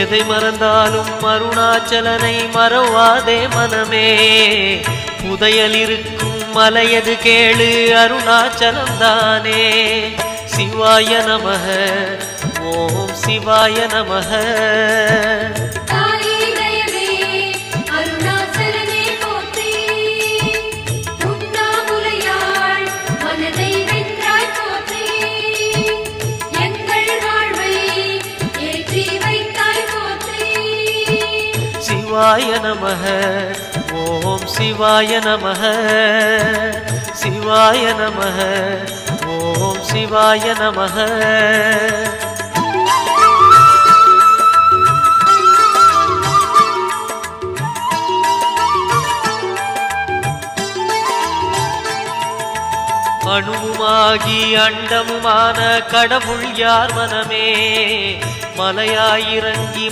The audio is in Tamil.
எதை மறந்தாலும் அருணாச்சலனை மறவாதே மனமே. புதையல் இருக்கும் மலையது கேளு அருணாச்சலம் தானே. சிவாய நமக ஓம் சிவாய நமக. சிவாய நமக ஓம் சிவாய நமக. சிவாய நமக ஓம் சிவாய நமக. அணுவுமாகி அண்டமுமான கடவுள் யார் மனமே. மலையாயிறங்கி